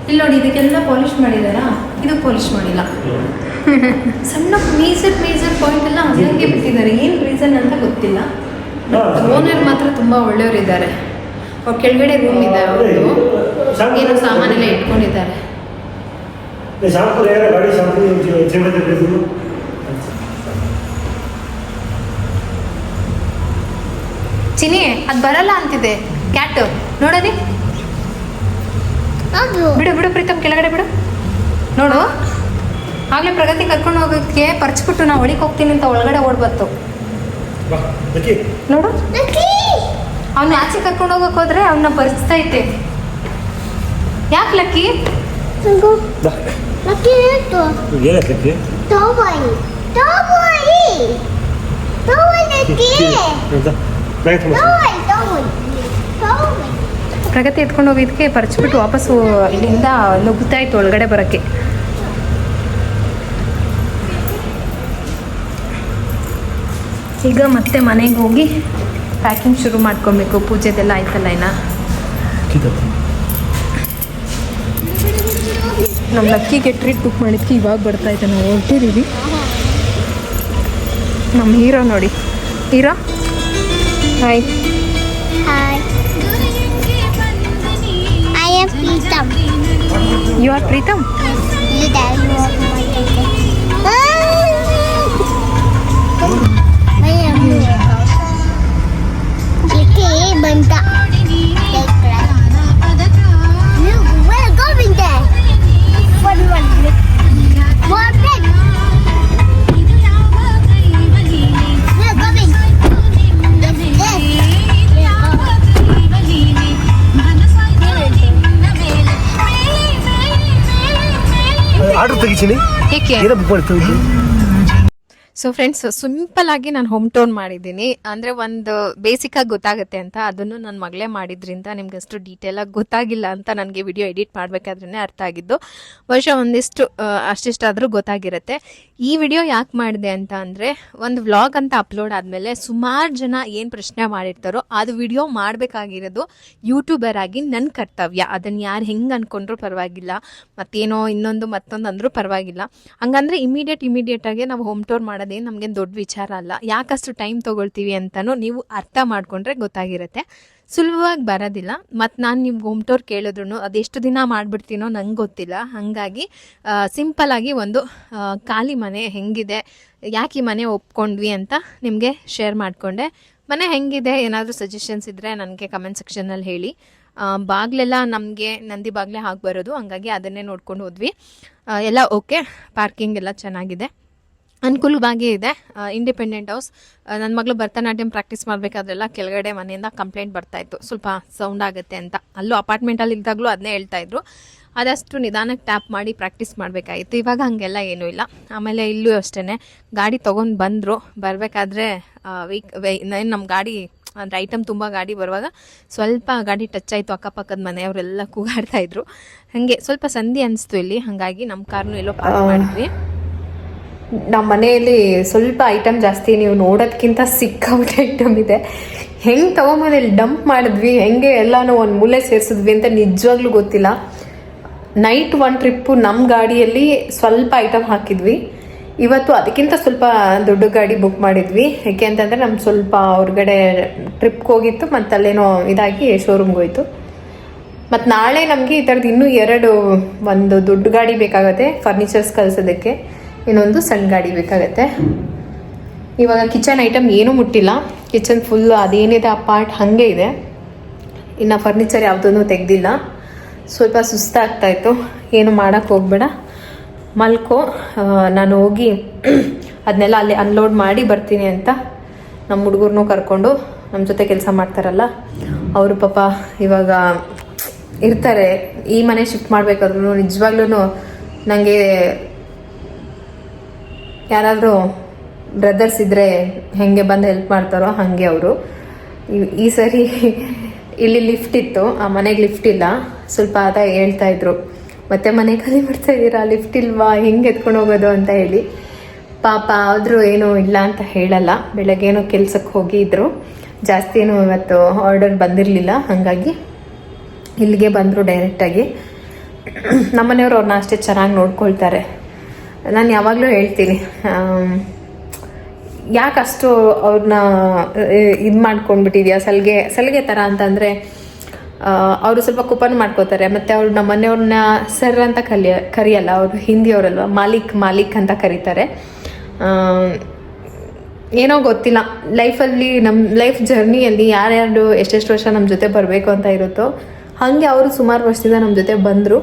ಇಲ್ಲಿ ನೋಡಿ, ಇದಕ್ಕೆಲ್ಲ ಪಾಲಿಷ್ ಮಾಡಿದಾರಾ, ಇದು ಪಾಲಿಷ್ ಮಾಡಿಲ್ಲ. ಸಣ್ಣ ಮೇಜರ್ ಪಾಯಿಂಟ್ ಎಲ್ಲ ಹಂಗೆ ಬಿಟ್ಟಿದ್ದಾರೆ. ಏನು ರೀಸನ್ ಅಂತ ಗೊತ್ತಿಲ್ಲ. ಓನರ್ ಮಾತ್ರ ತುಂಬ ಒಳ್ಳೆಯವರಿದ್ದಾರೆ. ಅವ್ರ ಕೆಳಗಡೆ ರೂಮ್ ಇದೆ, ಅವ್ರದ್ದು ಏನೋ ಸಾಮಾನೆಲ್ಲ ಇಟ್ಕೊಂಡಿದ್ದಾರೆ. ಚಿನಿ, ಅದು ಬರಲ್ಲ ಅಂತಿದೆ ಕ್ಯಾಟ್. ನೋಡದಿ, ಬಿಡು ಪ್ರೀತಮ್, ಕೆಳಗಡೆ ಬಿಡು. ನೋಡು, ಆಗಲೇ ಪ್ರಗತಿ ಕರ್ಕೊಂಡು ಹೋಗೋದಕ್ಕೆ ಪರ್ಚ್ಬಿಟ್ಟು ನಾವು ಒಳಗೆ ಹೋಗ್ತೀನಿ ಅಂತ ಒಳಗಡೆ ಓಡ್ಬತ್ತು. ನೋಡು, ಅವ್ನ ಆಚೆ ಕರ್ಕೊಂಡು ಹೋಗಕ್ಕೆ ಹೋದ್ರೆ ಅವನ್ನ ಪರಿಸ್ತೈತೆ. ಯಾಕೆ ಲಕ್ಕಿ? ಪ್ರಗತಿ ಎತ್ಕೊಂಡು ಹೋಗಿದ್ದಕ್ಕೆ ಪರ್ಚ್ಬಿಟ್ಟು ವಾಪಸ್ಸು ಇಲ್ಲಿಂದ ನುಗ್ಗುತ್ತಾ ಇತ್ತು ಒಳಗಡೆ ಬರೋಕ್ಕೆ. ಈಗ ಮತ್ತೆ ಮನೆಗೆ ಹೋಗಿ ಪ್ಯಾಕಿಂಗ್ ಶುರು ಮಾಡ್ಕೊಬೇಕು. ಪೂಜೆದೆಲ್ಲ ಆಯ್ತಲ್ಲ ಇನ್ನ. ನಮ್ಮ ಲಕ್ಕಿಗೆ ಟ್ರೀಟ್ ಬುಕ್ ಮಾಡಿದ್ಕೆ ಇವಾಗ ಬರ್ತಾಯಿದ್ದೆ. ನಾವು ಹೊರಟಿದ್ದೀವಿ. ನಮ್ಮ ಹೀರೋ ನೋಡಿ, hero hi. I am Pritam. You are Pritam? Banta. We're going there. One. More big. We're going. Order ತೆಗಿತೀನಿ. ಏಕೆ? ಏನೋ ಬುಕ್ ಮಾಡ್ತೀವಿ. ಸೊ ಫ್ರೆಂಡ್ಸ್, ಸಿಂಪಲ್ ಆಗಿ ನಾನು ಹೋಮ್ ಟೂರ್ ಮಾಡಿದ್ದೀನಿ. ಅಂದರೆ ಒಂದು ಬೇಸಿಕ್ಕಾಗಿ ಗೊತ್ತಾಗುತ್ತೆ ಅಂತ, ಅದನ್ನು ನನ್ನ ಮಗಳೇ ಮಾಡಿದ್ರಿಂದ ನಿಮ್ಗೆ ಅಷ್ಟು ಡೀಟೇಲಾಗಿ ಗೊತ್ತಾಗಿಲ್ಲ ಅಂತ ನನಗೆ ವಿಡಿಯೋ ಎಡಿಟ್ ಮಾಡಬೇಕಾದ್ರೇ ಅರ್ಥ ಆಗಿದ್ದು. ಬಹುಶಃ ಒಂದಿಷ್ಟು ಅಷ್ಟಿಷ್ಟಾದರೂ ಗೊತ್ತಾಗಿರುತ್ತೆ. ಈ ವಿಡಿಯೋ ಯಾಕೆ ಮಾಡಿದೆ ಅಂತ ಅಂದರೆ, ಒಂದು ವ್ಲಾಗ್ ಅಂತ ಅಪ್ಲೋಡ್ ಆದಮೇಲೆ ಸುಮಾರು ಜನ ಏನು ಪ್ರಶ್ನೆ ಮಾಡಿರ್ತಾರೋ ಅದು ವಿಡಿಯೋ ಮಾಡಬೇಕಾಗಿರೋದು ಯೂಟ್ಯೂಬರ್ ಆಗಿ ನನ್ನ ಕರ್ತವ್ಯ. ಅದನ್ನು ಯಾರು ಹೆಂಗೆ ಅಂದ್ಕೊಂಡ್ರೂ ಪರವಾಗಿಲ್ಲ, ಮತ್ತೇನೋ ಇನ್ನೊಂದು ಮತ್ತೊಂದು ಅಂದರೂ ಪರವಾಗಿಲ್ಲ. ಹಂಗಂದರೆ ಇಮಿಡಿಯೇಟಾಗಿ ನಾವು ಹೋಮ್ ಟೂರ್ ಮಾಡೋದೇನು ನಮಗೇನು ದೊಡ್ಡ ವಿಚಾರ ಅಲ್ಲ. ಯಾಕಷ್ಟು ಟೈಮ್ ತೊಗೊಳ್ತೀವಿ ಅಂತಲೂ ನೀವು ಅರ್ಥ ಮಾಡಿಕೊಂಡ್ರೆ ಗೊತ್ತಾಗಿರುತ್ತೆ. ಸುಲಭವಾಗಿ ಬರೋದಿಲ್ಲ. ಮತ್ತು ನಾನು ನಿಮ್ಗೆ ಹೋಮ್ ಟೂರ್ ಕೇಳಿದ್ರು ಅದೆಷ್ಟು ದಿನ ಮಾಡಿಬಿಡ್ತೀನೋ ನಂಗೆ ಗೊತ್ತಿಲ್ಲ. ಹಾಗಾಗಿ ಸಿಂಪಲ್ಲಾಗಿ ಒಂದು ಖಾಲಿ ಮನೆ ಹೆಂಗಿದೆ, ಯಾಕೆ ಈ ಮನೆ ಒಪ್ಕೊಂಡ್ವಿ ಅಂತ ನಿಮಗೆ ಶೇರ್ ಮಾಡಿಕೊಂಡೆ. ಮನೆ ಹೆಂಗಿದೆ, ಏನಾದರೂ ಸಜೆಷನ್ಸ್ ಇದ್ದರೆ ನನಗೆ ಕಮೆಂಟ್ ಸೆಕ್ಷನಲ್ಲಿ ಹೇಳಿ. ಬಾಗಿಲೆಲ್ಲ ನಮಗೆ ನಂದಿ ಬಾಗಿಲೇ ಹಾಕಿ ಬರೋದು, ಹಂಗಾಗಿ ಅದನ್ನೇ ನೋಡ್ಕೊಂಡು ಹೋದ್ವಿ. ಎಲ್ಲ ಓಕೆ, ಪಾರ್ಕಿಂಗ್ ಎಲ್ಲ ಚೆನ್ನಾಗಿದೆ, ಅನುಕೂಲವಾಗಿ ಇದೆ. Independent house. ನನ್ನ ಮಗಳು ಭರತನಾಟ್ಯಂ ಪ್ರಾಕ್ಟೀಸ್ ಮಾಡಬೇಕಾದ್ರೆಲ್ಲ ಕೆಳಗಡೆ ಮನೆಯಿಂದ ಕಂಪ್ಲೇಂಟ್ ಬರ್ತಾಯಿತ್ತು, ಸ್ವಲ್ಪ ಸೌಂಡ್ ಆಗುತ್ತೆ ಅಂತ. ಅಲ್ಲೂ ಅಪಾರ್ಟ್ಮೆಂಟಲ್ಲಿ ಇದ್ದಾಗಲೂ ಅದನ್ನೇ ಹೇಳ್ತಾಯಿದ್ರು. ಆದಷ್ಟು ನಿಧಾನಕ್ಕೆ ಟ್ಯಾಪ್ ಮಾಡಿ ಪ್ರಾಕ್ಟೀಸ್ ಮಾಡಬೇಕಾಗಿತ್ತು. ಇವಾಗ ಹಾಗೆಲ್ಲ ಏನೂ ಇಲ್ಲ. ಆಮೇಲೆ ಇಲ್ಲೂ ಅಷ್ಟೇ, ಗಾಡಿ ತೊಗೊಂಡು ಬಂದರು. ಬರಬೇಕಾದ್ರೆ ನಮ್ಮ ಗಾಡಿ ಅಂದರೆ ಐಟಮ್ ತುಂಬ ಗಾಡಿ ಬರುವಾಗ ಸ್ವಲ್ಪ ಗಾಡಿ ಟಚ್ ಆಯಿತು. ಅಕ್ಕಪಕ್ಕದ ಮನೆಯವರೆಲ್ಲ ಕೂಗಾಡ್ತಾಯಿದ್ರು. ಹಾಗೆ ಸ್ವಲ್ಪ ಸಂಧಿ ಅನಿಸ್ತು ಇಲ್ಲಿ, ಹಾಗಾಗಿ ನಮ್ಮ ಕಾರ್ನು ಎಲ್ಲೋ ಪಾರ್ಕ್ ಮಾಡಿದ್ವಿ. ನಮ್ಮ ಮನೆಯಲ್ಲಿ ಸ್ವಲ್ಪ ಐಟಮ್ ಜಾಸ್ತಿ, ನೀವು ನೋಡೋದಕ್ಕಿಂತ ಸಿಕ್ಕಾಬಿಟ್ಟೆ ಐಟಮ್ ಇದೆ. ಹೆಂಗೆ ತೊಗೊಂಬಂದು ಡಂಪ್ ಮಾಡಿದ್ವಿ, ಹೆಂಗೆ ಎಲ್ಲನೂ ಒಂದು ಮೂಲೆ ಸೇರಿಸಿದ್ವಿ ಅಂತ ನಿಜವಾಗ್ಲೂ ಗೊತ್ತಿಲ್ಲ. ನೈಟ್ ಒಂದು ಟ್ರಿಪ್ಪು ನಮ್ಮ ಗಾಡಿಯಲ್ಲಿ ಸ್ವಲ್ಪ ಐಟಮ್ ಹಾಕಿದ್ವಿ. ಇವತ್ತು ಅದಕ್ಕಿಂತ ಸ್ವಲ್ಪ ದೊಡ್ಡ ಗಾಡಿ ಬುಕ್ ಮಾಡಿದ್ವಿ. ಯಾಕೆ ಅಂತಂದರೆ ನಮ್ಗೆ ಸ್ವಲ್ಪ ಹೊರಗಡೆ ಟ್ರಿಪ್ಗೆ ಹೋಗಿತ್ತು, ಮತ್ತು ಅಲ್ಲೇನೋ ಇದಾಗಿ ಶೋರೂಮ್ಗೆ ಹೋಯ್ತು. ಮತ್ತು ನಾಳೆ ನಮಗೆ ಈ ಥರದ್ದು ಇನ್ನೂ ಒಂದು ದೊಡ್ಡ ಗಾಡಿ ಬೇಕಾಗುತ್ತೆ ಫರ್ನಿಚರ್ಸ್ ಕಳಿಸೋದಕ್ಕೆ, ಇನ್ನೊಂದು ಸಣ್ಣ ಗಾಡಿ ಬೇಕಾಗತ್ತೆ. ಇವಾಗ ಕಿಚನ್ ಐಟಮ್ ಏನೂ ಮುಟ್ಟಿಲ್ಲ. ಕಿಚನ್ ಫುಲ್ಲು ಅದೇನಿದೆ ಆ ಪಾರ್ಟ್ ಹಾಗೆ ಇದೆ. ಇನ್ನು ಫರ್ನಿಚರ್ ಯಾವುದೂ ತೆಗೆದಿಲ್ಲ. ಸ್ವಲ್ಪ ಸುಸ್ತಾಗ್ತಾಯಿತ್ತು. ಏನು ಮಾಡೋಕ್ಕೆ ಹೋಗ್ಬೇಡ, ಮಲ್ಕೋ, ನಾನು ಹೋಗಿ ಅದನ್ನೆಲ್ಲ ಅಲ್ಲಿ ಅನ್ಲೋಡ್ ಮಾಡಿ ಬರ್ತೀನಿ ಅಂತ ನಮ್ಮ ಹುಡುಗರನ್ನೂ ಕರ್ಕೊಂಡು, ನಮ್ಮ ಜೊತೆ ಕೆಲಸ ಮಾಡ್ತಾರಲ್ಲ ಅವರು ಪಾಪ ಇವಾಗ ಇರ್ತಾರೆ. ಈ ಮನೆ ಶಿಫ್ಟ್ ಮಾಡಬೇಕಾದ್ರೂ ನಿಜವಾಗ್ಲೂ ನನಗೆ ಯಾರಾದರೂ ಬ್ರದರ್ಸ್ ಇದ್ದರೆ ಹೆಂಗೆ ಬಂದು ಹೆಲ್ಪ್ ಮಾಡ್ತಾರೋ ಹಾಗೆ ಅವರು. ಈ ಸರಿ ಇಲ್ಲಿ ಲಿಫ್ಟ್ ಇತ್ತು, ಆ ಮನೆಗೆ ಲಿಫ್ಟ್ ಇಲ್ಲ. ಸ್ವಲ್ಪ ಹೇಳ್ತಾಯಿದ್ರು, ಮತ್ತೆ ಮನೆ ಖಾಲಿ ಮಾಡ್ತಾ ಇದ್ದೀರಾ, ಲಿಫ್ಟ್ ಇಲ್ವಾ, ಹೆಂಗೆ ಎತ್ಕೊಂಡು ಹೋಗೋದು ಅಂತ ಹೇಳಿ. ಪಾಪ ಆದರೂ ಏನೂ ಇಲ್ಲ ಅಂತ ಹೇಳಲ್ಲ. ಬೆಳಗ್ಗೆನೋ ಕೆಲ್ಸಕ್ಕೆ ಹೋಗಿದ್ರು, ಜಾಸ್ತಿ ಏನೂ ಇವತ್ತು ಆರ್ಡರ್ ಬಂದಿರಲಿಲ್ಲ, ಹಾಗಾಗಿ ಇಲ್ಲಿಗೆ ಬಂದರು ಡೈರೆಕ್ಟಾಗಿ. ನಮ್ಮನೆಯವರು ಅವ್ರನ್ನ ಅಷ್ಟೇ ಚೆನ್ನಾಗಿ ನೋಡ್ಕೊಳ್ತಾರೆ. ನಾನು ಯಾವಾಗಲೂ ಹೇಳ್ತೀನಿ, ಯಾಕಷ್ಟು ಅವ್ರನ್ನ ಇದು ಮಾಡ್ಕೊಂಡ್ಬಿಟ್ಟಿದ್ಯಾ ಸಲಿಗೆ ಥರ ಅಂತಂದರೆ, ಅವರು ಸ್ವಲ್ಪ ಕೂಪನ್ ಮಾಡ್ಕೋತಾರೆ. ಮತ್ತು ಅವ್ರು ನಮ್ಮ ಮನೆಯವ್ರನ್ನ ಸರ್ ಅಂತ ಕರಿಯಲ್ಲ, ಅವರು ಹಿಂದಿಯವರಲ್ವ, ಮಾಲಿಕ್ ಅಂತ ಕರೀತಾರೆ. ಏನೋ ಗೊತ್ತಿಲ್ಲ, ಲೈಫಲ್ಲಿ ನಮ್ಮ ಲೈಫ್ ಜರ್ನಿಯಲ್ಲಿ ಯಾರ್ಯಾರು ಎಷ್ಟೆಷ್ಟು ವರ್ಷ ನಮ್ಮ ಜೊತೆ ಬರಬೇಕು ಅಂತ ಇರುತ್ತೋ ಹಾಗೆ ಅವರು ಸುಮಾರು ವರ್ಷದಿಂದ ನಮ್ಮ ಜೊತೆ ಬಂದರು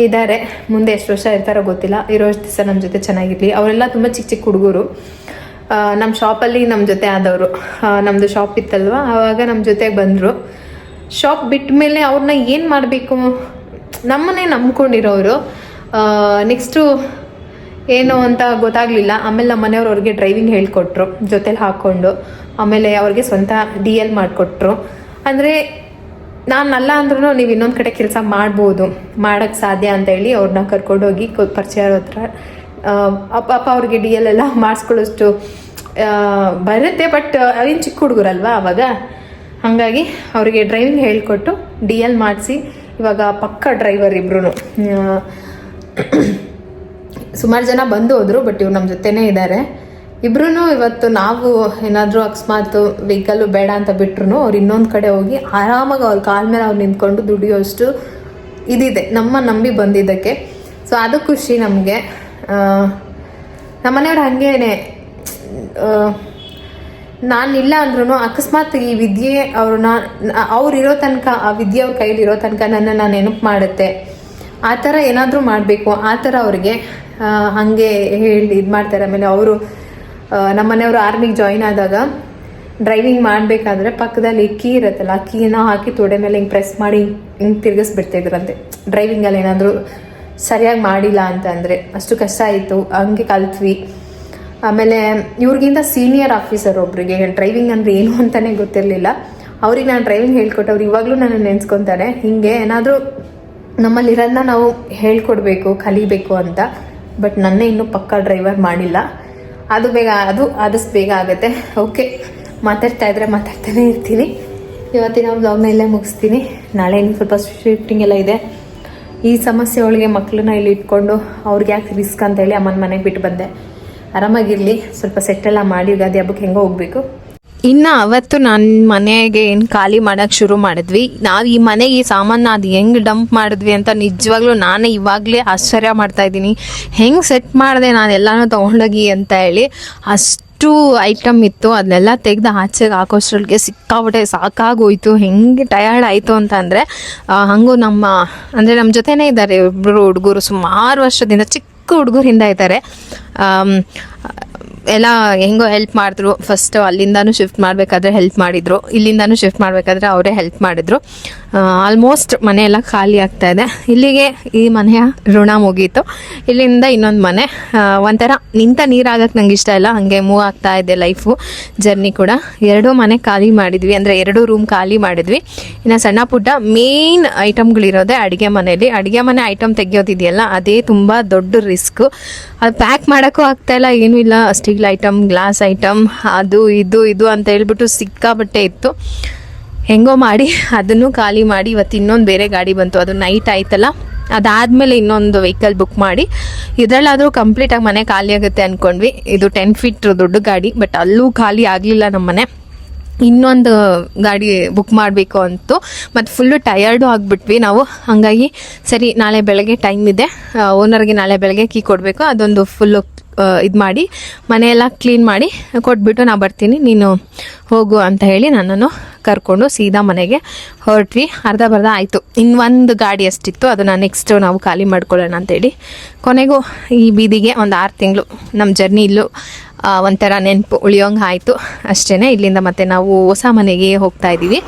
ಇದ್ದಾರೆ. ಮುಂದೆ ಎಷ್ಟು ವರ್ಷ ಇರ್ತಾರೋ ಗೊತ್ತಿಲ್ಲ. ಇರೋಷ್ಟು ದಿವಸ ನಮ್ಮ ಜೊತೆ ಚೆನ್ನಾಗಿರಲಿ. ಅವರೆಲ್ಲ ತುಂಬ ಚಿಕ್ಕ ಹುಡುಗರು. ನಮ್ಮ ಶಾಪಲ್ಲಿ ನಮ್ಮ ಜೊತೆ ಆದವರು. ನಮ್ಮದು ಶಾಪ್ ಇತ್ತಲ್ವ, ಆವಾಗ ನಮ್ಮ ಜೊತೆಗೆ ಬಂದರು. ಶಾಪ್ ಬಿಟ್ಟ ಮೇಲೆ ಅವ್ರನ್ನ ಏನು ಮಾಡಬೇಕು, ನಮ್ಮನ್ನೇ ನಂಬ್ಕೊಂಡಿರೋರು. ನೆಕ್ಸ್ಟು ಏನು ಅಂತ ಗೊತ್ತಾಗಲಿಲ್ಲ. ಆಮೇಲೆ ನಮ್ಮ ಮನೆಯವ್ರು ಅವ್ರಿಗೆ ಡ್ರೈವಿಂಗ್ ಹೇಳ್ಕೊಟ್ರು ಜೊತೇಲಿ ಹಾಕ್ಕೊಂಡು. ಆಮೇಲೆ ಅವ್ರಿಗೆ ಸ್ವಂತ DL ಮಾಡಿಕೊಟ್ರು. ಅಂದರೆ ನಾನಲ್ಲ ಅಂದ್ರೂ ನೀವು ಇನ್ನೊಂದು ಕಡೆ ಕೆಲಸ ಮಾಡ್ಬೋದು, ಮಾಡೋಕ್ಕೆ ಸಾಧ್ಯ ಅಂತ ಹೇಳಿ ಅವ್ರನ್ನ ಕರ್ಕೊಂಡೋಗಿ ಪರಿಚಯ ಹತ್ರ ಪಾಪ ಅವ್ರಿಗೆ DL ಎಲ್ಲ ಮಾಡಿಸ್ಕೊಳ್ಳೋಷ್ಟು ಬರುತ್ತೆ. ಬಟ್ ಅವೇನು ಚಿಕ್ಕ ಹುಡುಗರಲ್ವ ಆವಾಗ, ಹಾಗಾಗಿ ಅವರಿಗೆ ಡ್ರೈವಿಂಗ್ ಹೇಳಿಕೊಟ್ಟು DL ಮಾಡಿಸಿ ಇವಾಗ ಪಕ್ಕ ಡ್ರೈವರ್ ಇಬ್ರು. ಸುಮಾರು ಜನ ಬಂದು ಹೋದರು, ಬಟ್ ಇವ್ರು ನಮ್ಮ ಜೊತೆನೇ ಇದ್ದಾರೆ ಇಬ್ರು. ಇವತ್ತು ನಾವು ಏನಾದರೂ ಅಕಸ್ಮಾತ್ ವೆಹಿಕಲ್ಲು ಬೇಡ ಅಂತ ಬಿಟ್ರು ಅವ್ರು ಇನ್ನೊಂದು ಕಡೆ ಹೋಗಿ ಆರಾಮಾಗಿ ಅವ್ರ ಕಾಲ ಮೇಲೆ ಅವ್ರು ನಿಂತ್ಕೊಂಡು ದುಡಿಯೋಷ್ಟು ಇದಿದೆ ನಮ್ಮ ನಂಬಿ ಬಂದಿದ್ದಕ್ಕೆ. ಸೊ ಅದು ಖುಷಿ ನಮಗೆ. ನಮ್ಮನೆಯವ್ರು ಹಾಗೇನೆ, ನಾನಿಲ್ಲ ಅಂದ್ರೂ ಅಕಸ್ಮಾತ್ ಈ ವಿದ್ಯೆ ಅವ್ರಿರೋ ತನಕ, ಆ ವಿದ್ಯೆ ಅವ್ರ ಕೈಲಿರೋ ತನಕ ನಾನು ನೆನಪು ಮಾಡುತ್ತೆ. ಆ ಥರ ಏನಾದರೂ ಮಾಡಬೇಕು, ಆ ಥರ ಅವ್ರಿಗೆ ಹಾಗೆ ಹೇಳಿ ಇದು ಮಾಡ್ತಾರೆ. ಆಮೇಲೆ ಅವರು ನಮ್ಮನೆಯವರು ಆರ್ಮಿಗೆ ಜಾಯಿನ್ ಆದಾಗ ಡ್ರೈವಿಂಗ್ ಮಾಡಬೇಕಾದ್ರೆ ಪಕ್ಕದಲ್ಲಿ ಕೀ ಇರುತ್ತಲ್ಲ, ಆ ಕೀನ ಹಾಕಿ ತೊಡೆ ಮೇಲೆ ಹಿಂಗೆ ಪ್ರೆಸ್ ಮಾಡಿ ಹಿಂಗೆ ತಿರುಗಿಸ್ಬಿಡ್ತಾಯಿದ್ರಂತೆ. ಡ್ರೈವಿಂಗಲ್ಲಿ ಏನಾದರೂ ಸರಿಯಾಗಿ ಮಾಡಿಲ್ಲ ಅಂತ ಅಂದರೆ ಅಷ್ಟು ಕಷ್ಟ ಆಯಿತು. ಹಂಗೆ ಕಲ್ತ್ವಿ. ಆಮೇಲೆ ಇವ್ರಿಗಿಂತ ಸೀನಿಯರ್ ಆಫೀಸರ್ ಒಬ್ರಿಗೆ ಡ್ರೈವಿಂಗ್ ಅಂದರೆ ಏನು ಅಂತಲೇ ಗೊತ್ತಿರಲಿಲ್ಲ. ಅವ್ರಿಗೆ ನಾನು ಡ್ರೈವಿಂಗ್ ಹೇಳ್ಕೊಟ್ಟವ್ರು ಇವಾಗಲೂ ನಾನು ನೆನೆಸ್ಕೊತಾರೆ. ಹೀಗೆ ಏನಾದರೂ ನಮ್ಮಲ್ಲಿರೋದನ್ನ ನಾವು ಹೇಳ್ಕೊಡ್ಬೇಕು, ಕಲಿಬೇಕು ಅಂತ. ಬಟ್ ನನ್ನೇ ಇನ್ನೂ ಪಕ್ಕಾ ಡ್ರೈವರ್ ಮಾಡಿಲ್ಲ. ಅದು ಆದಷ್ಟು ಬೇಗ ಆಗುತ್ತೆ. ಓಕೆ, ಮಾತಾಡ್ತಾನೇ ಇರ್ತೀನಿ. ಇವತ್ತಿನ ವ್ಲಾಗ್ನ ಇಲ್ಲೇ ಮುಗಿಸ್ತೀನಿ. ನಾಳೆ ಇನ್ನು ಸ್ವಲ್ಪ ಶಿಫ್ಟಿಂಗ್ ಎಲ್ಲ ಇದೆ. ಈ ಸಮಸ್ಯೆ ಒಳಗೆ ಮಕ್ಕಳನ್ನ ಇಲ್ಲಿ ಇಟ್ಕೊಂಡು ಅವ್ರಿಗೆ ಯಾಕೆ ರಿಸ್ಕ್ ಅಂತೇಳಿ ಅಮ್ಮನ ಮನೆಗೆ ಬಿಟ್ಟು ಬಂದೆ. ಆರಾಮಾಗಿರಲಿ, ಸ್ವಲ್ಪ ಸೆಟ್ಟೆಲ್ಲ ಮಾಡಿ ಯುಗಾದಿ ಹಬ್ಬಕ್ಕೆ ಹೆಂಗೋ ಹೋಗ್ಬೇಕು. ಇನ್ನು ಅವತ್ತು ನನ್ನ ಮನೆಗೆ ಏನು ಖಾಲಿ ಮಾಡೋಕ್ಕೆ ಶುರು ಮಾಡಿದ್ವಿ. ನಾವು ಈ ಮನೆಗೆ ಈ ಸಾಮಾನು ಅದು ಹೆಂಗೆ ಡಂಪ್ ಮಾಡಿದ್ವಿ ಅಂತ ನಿಜವಾಗ್ಲೂ ನಾನೇ ಇವಾಗಲೇ ಆಶ್ಚರ್ಯ ಮಾಡ್ತಾಯಿದ್ದೀನಿ. ಹೆಂಗೆ ಸೆಟ್ ಮಾಡಿದೆ ನಾನು ಎಲ್ಲನೂ ತೊಗೊಂಡೋಗಿ ಅಂತ ಹೇಳಿ. ಅಷ್ಟು ಐಟಮ್ ಇತ್ತು. ಅದನ್ನೆಲ್ಲ ತೆಗೆದು ಆಚೆಗೆ ಹಾಕೋಷ್ಟ್ರೊಳಗೆ ಸಿಕ್ಕಾಬಿಟ್ಟೆ ಸಾಕಾಗೋಯ್ತು. ಹೆಂಗೆ ಟಯರ್ಡ್ ಆಯಿತು ಅಂತಂದರೆ, ಹಾಗೂ ನಮ್ಮ ಜೊತೆನೇ ಇದ್ದಾರೆ ಇಬ್ಬರು ಹುಡುಗರು. ಸುಮಾರು ವರ್ಷದಿಂದ ಚಿಕ್ಕ ಹುಡುಗರಿಂದ ಇದ್ದಾರೆ. ಎಲ್ಲ ಹೆಂಗೋ ಹೆಲ್ಪ್ ಮಾಡಿದ್ರು. ಫಸ್ಟ್ ಅಲ್ಲಿಂದನೂ ಶಿಫ್ಟ್ ಮಾಡಬೇಕಾದ್ರೆ ಹೆಲ್ಪ್ ಮಾಡಿದರು, ಇಲ್ಲಿಂದನೂ ಶಿಫ್ಟ್ ಮಾಡಬೇಕಾದ್ರೆ ಅವರೇ ಹೆಲ್ಪ್ ಮಾಡಿದರು. ಆಲ್ಮೋಸ್ಟ್ ಮನೆಯೆಲ್ಲ ಖಾಲಿ ಆಗ್ತಾಯಿದೆ. ಇಲ್ಲಿಗೆ ಈ ಮನೆಯ ಋಣ ಮುಗೀತು. ಇಲ್ಲಿಂದ ಇನ್ನೊಂದು ಮನೆ. ಒಂಥರ ನಿಂತ ನೀರಾಗಕ್ಕೆ ನಂಗೆ ಇಷ್ಟ ಇಲ್ಲ, ಹಾಗೆ ಮೂವ್ ಆಗ್ತಾ ಇದೆ ಲೈಫು, ಜರ್ನಿ ಕೂಡ. 2 ಮನೆ ಖಾಲಿ ಮಾಡಿದ್ವಿ, ಅಂದರೆ 2 ರೂಮ್ ಖಾಲಿ ಮಾಡಿದ್ವಿ. ಇನ್ನು ಸಣ್ಣ ಪುಟ್ಟ ಮೇನ್ ಐಟಮ್ಗಳಿರೋದೆ ಅಡುಗೆ ಮನೆಯಲ್ಲಿ. ಅಡುಗೆ ಮನೆ ಐಟಮ್ ತೆಗೆಯೋದಿದೆಯಲ್ಲ, ಅದೇ ತುಂಬ ದೊಡ್ಡ ರಿಸ್ಕು. ಅದು ಪ್ಯಾಕ್ ಮಾಡೋಕ್ಕೂ ಆಗ್ತಾಯಿಲ್ಲ, ಏನೂ ಇಲ್ಲ. ಸ್ಟೀಲ್ ಐಟಮ್, ಗ್ಲಾಸ್ ಐಟಮ್, ಅದು ಇದು ಅಂತ ಹೇಳ್ಬಿಟ್ಟು ಸಿಕ್ಕಾಬಟ್ಟೆ ಇತ್ತು. ಹೆಂಗೋ ಮಾಡಿ ಅದನ್ನು ಖಾಲಿ ಮಾಡಿ ಇವತ್ತು ಇನ್ನೊಂದು ಬೇರೆ ಗಾಡಿ ಬಂತು. ಅದು ನೈಟ್ ಆಯ್ತಲ್ಲ, ಅದಾದಮೇಲೆ ಇನ್ನೊಂದು ವೆಹಿಕಲ್ ಬುಕ್ ಮಾಡಿ ಇದರಲ್ಲಾದರೂ ಕಂಪ್ಲೀಟಾಗಿ ಮನೆ ಖಾಲಿ ಆಗುತ್ತೆ ಅಂದ್ಕೊಂಡ್ವಿ. ಇದು 10 ಫೀಟ್ ದೊಡ್ಡ ಗಾಡಿ, ಬಟ್ ಅಲ್ಲೂ ಖಾಲಿ ಆಗಲಿಲ್ಲ ನಮ್ಮ ಮನೆ. ಇನ್ನೊಂದು ಗಾಡಿ ಬುಕ್ ಮಾಡಬೇಕು ಅಂತು. ಮತ್ತು ಫುಲ್ಲು ಟಯರ್ಡು ಆಗಿಬಿಟ್ವಿ ನಾವು. ಹಾಗಾಗಿ ಸರಿ, ನಾಳೆ ಬೆಳಗ್ಗೆ ಟೈಮ್ ಇದೆ, ಓನರ್ಗೆ ನಾಳೆ ಬೆಳಗ್ಗೆ ಕೀ ಕೊಡಬೇಕು. ಅದೊಂದು ಫುಲ್ಲು ಇದು ಮಾಡಿ ಮನೆಯೆಲ್ಲ ಕ್ಲೀನ್ ಮಾಡಿ ಕೊಟ್ಬಿಟ್ಟು ನಾ ಬರ್ತೀನಿ, ನೀನು ಹೋಗು ಅಂತ ಹೇಳಿ ನನ್ನನ್ನು ಕರ್ಕೊಂಡು ಸೀದಾ ಮನೆಗೆ ಹೊರಟ್ವಿ. ಅರ್ಧ ಆಯಿತು. ಇನ್ನೊಂದು ಗಾಡಿ ಅಷ್ಟಿತ್ತು, ಅದನ್ನು ನೆಕ್ಸ್ಟ್ ನಾವು ಖಾಲಿ ಮಾಡ್ಕೊಳ್ಳೋಣ ಅಂತೇಳಿ. ಕೊನೆಗೂ ಈ ಬೀದಿಗೆ ಒಂದು 6 ತಿಂಗಳು ನಮ್ಮ ಜರ್ನಿ ಇಲ್ಲೂ ಒಂಥರ ನೆನಪು ಉಳಿಯೋಂಗೆ ಆಯಿತು ಅಷ್ಟೇ. ಇಲ್ಲಿಂದ ಮತ್ತೆ ನಾವು ಹೊಸ ಮನೆಗೆ ಹೋಗ್ತಾ ಇದ್ದೀವಿ.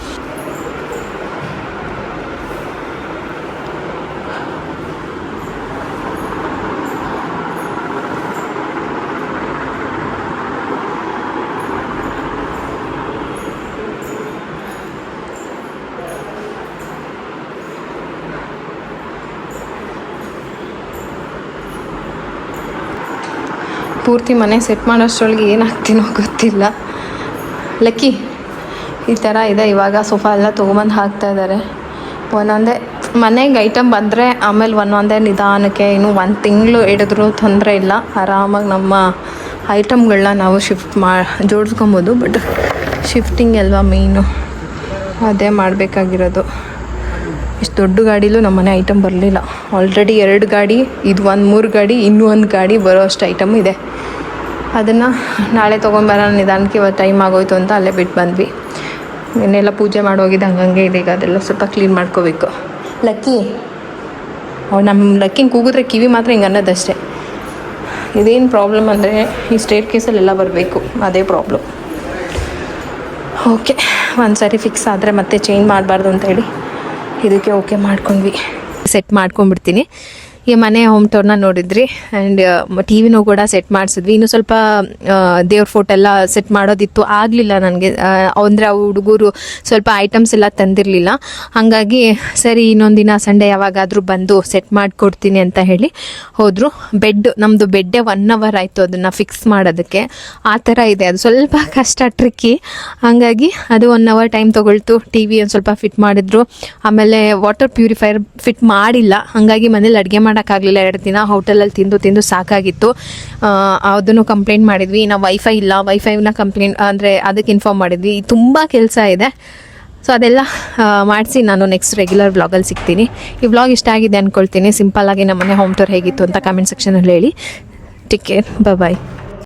ಪೂರ್ತಿ ಮನೆ ಸೆಟ್ ಮಾಡೋಷ್ಟರೊಳಗೆ ಏನಾಗ್ತೀನೋ ಗೊತ್ತಿಲ್ಲ. ಲಕ್ಕಿ ಈ ಥರ ಇದೆ. ಇವಾಗ ಸೋಫಾ ಎಲ್ಲ ತೊಗೊಂಬಂದು ಹಾಕ್ತಾ ಇದ್ದಾರೆ. ಒಂದೊಂದೇ ಮನೆಗೆ ಐಟಮ್ ಬಂದರೆ ಆಮೇಲೆ ಒಂದೊಂದೇ ನಿಧಾನಕ್ಕೆ, ಇನ್ನು 1 ತಿಂಗಳು ಹಿಡಿದ್ರೂ ತೊಂದರೆ ಇಲ್ಲ. ಆರಾಮಾಗಿ ನಮ್ಮ ಐಟಮ್ಗಳನ್ನ ನಾವು ಜೋಡಿಸ್ಕೊಬೋದು. ಬಟ್ ಶಿಫ್ಟಿಂಗ್ ಅಲ್ವಾ ಮೇಯ್ನು, ಅದೇ ಮಾಡಬೇಕಾಗಿರೋದು. ಇಷ್ಟು ದೊಡ್ಡ ಗಾಡಿಲೂ ನಮ್ಮ ಮನೆ ಐಟಮ್ ಬರಲಿಲ್ಲ. ಆಲ್ರೆಡಿ 2 ಗಾಡಿ, ಇದು 3 ಗಾಡಿ, ಇನ್ನೂ 1 ಗಾಡಿ ಬರೋ ಅಷ್ಟು ಐಟಮ್ ಇದೆ. ಅದನ್ನು ನಾಳೆ ತೊಗೊಂಬರೋಣ ನಿಧಾನಕ್ಕೆ. ಇವತ್ತು ಟೈಮ್ ಆಗೋಯ್ತು ಅಂತ ಅಲ್ಲೇ ಬಿಟ್ಟು ಬಂದ್ವಿ. ಇನ್ನೆಲ್ಲ ಪೂಜೆ ಮಾಡೋಗಿದ್ದು ಹಂಗಂಗೆ ಇದೆ. ಈಗ ಅದೆಲ್ಲ ಸ್ವಲ್ಪ ಕ್ಲೀನ್ ಮಾಡ್ಕೋಬೇಕು. ಲಕ್ಕಿ ನಮ್ಮ ಲಕ್ಕಿನ ಕೂಗಿದ್ರೆ ಕಿವಿ ಮಾತ್ರ ಹಿಂಗೆ ಅನ್ನೋದಷ್ಟೇ. ಇದೇನು ಪ್ರಾಬ್ಲಮ್ ಅಂದರೆ ಈ ಸ್ಟೇರ್ ಕೇಸಲ್ಲೆಲ್ಲ ಬರಬೇಕು, ಅದೇ ಪ್ರಾಬ್ಲಮ್. ಓಕೆ, ಒಂದು ಸಾರಿ ಫಿಕ್ಸ್ ಆದರೆ ಮತ್ತೆ ಚೇಂಜ್ ಮಾಡಬಾರ್ದು ಅಂತೇಳಿ ಇದಕ್ಕೆ ಓಕೆ ಮಾಡ್ಕೊಂಡ್ವಿ. ಸೆಟ್ ಮಾಡ್ಕೊಂಡ್ಬಿಡ್ತೀನಿ. ಈ ಮನೆ ಹೋಮ್ ಟೂರ್ನ ನೋಡಿದ್ರಿ. ಆ್ಯಂಡ್ ಟಿ ವಿನೂ ಕೂಡ ಸೆಟ್ ಮಾಡಿಸಿದ್ವಿ. ಇನ್ನೂ ಸ್ವಲ್ಪ ದೇವ್ರ ಫೋಟೋ ಎಲ್ಲ ಸೆಟ್ ಮಾಡೋದಿತ್ತು, ಆಗಲಿಲ್ಲ ನನಗೆ. ಅಂದರೆ ಆ ಹುಡುಗರು ಸ್ವಲ್ಪ ಐಟಮ್ಸ್ ಎಲ್ಲ ತಂದಿರಲಿಲ್ಲ. ಹಾಗಾಗಿ ಸರಿ ಇನ್ನೊಂದಿನ ಸಂಡೇ ಯಾವಾಗಾದರೂ ಬಂದು ಸೆಟ್ ಮಾಡಿಕೊಡ್ತೀನಿ ಅಂತ ಹೇಳಿ ಹೋದರು. ನಮ್ಮದು ಬೆಡ್ಡೇ 1 ಅವರ್ ಆಯಿತು ಅದನ್ನು ಫಿಕ್ಸ್ ಮಾಡೋದಕ್ಕೆ. ಆ ಥರ ಇದೆ, ಅದು ಸ್ವಲ್ಪ ಕಷ್ಟ, ಟ್ರಿಕ್ಕಿ. ಹಾಗಾಗಿ ಅದು 1 ಅವರ್ ಟೈಮ್ ತೊಗೊಳ್ತು. ಟಿ ವಿ ಒಂದು ಸ್ವಲ್ಪ ಫಿಟ್ ಮಾಡಿದ್ರು. ಆಮೇಲೆ ವಾಟರ್ ಪ್ಯೂರಿಫೈಯರ್ ಫಿಟ್ ಮಾಡಿಲ್ಲ. ಹಾಗಾಗಿ ಮನೇಲಿ ಅಡುಗೆ ಮಾಡೋಕ್ಕಾಗಲಿಲ್ಲ. 2 ದಿನ ಹೋಟೆಲಲ್ಲಿ ತಿಂದು ಸಾಕಾಗಿತ್ತು. ಅದನ್ನು ಕಂಪ್ಲೇಂಟ್ ಮಾಡಿದ್ವಿ. ನಾವು ವೈಫೈ ಇಲ್ಲ, ವೈಫೈನ ಕಂಪ್ಲೇಂಟ್ ಅಂದರೆ ಅದಕ್ಕೆ ಇನ್ಫಾರ್ಮ್ ಮಾಡಿದ್ವಿ. ತುಂಬ ಕೆಲಸ ಇದೆ. ಸೊ ಅದೆಲ್ಲ ಮಾಡಿಸಿ ನಾನು ನೆಕ್ಸ್ಟ್ ರೆಗ್ಯುಲರ್ ವ್ಲಾಗಲ್ಲಿ ಸಿಗ್ತೀನಿ. ಈ ವ್ಲಾಗ್ ಇಷ್ಟ ಆಗಿದೆ ಅಂದ್ಕೊಳ್ತೀನಿ. ಸಿಂಪಲ್ಲಾಗಿ ನಮ್ಮನೆ ಹೋಮ್ ಟೂರ್ ಹೇಗಿತ್ತು ಅಂತ ಕಮೆಂಟ್ ಸೆಕ್ಷನಲ್ಲಿ ಹೇಳಿ. ಟೇಕ್ ಕೇರ್, ಬಾಯ್.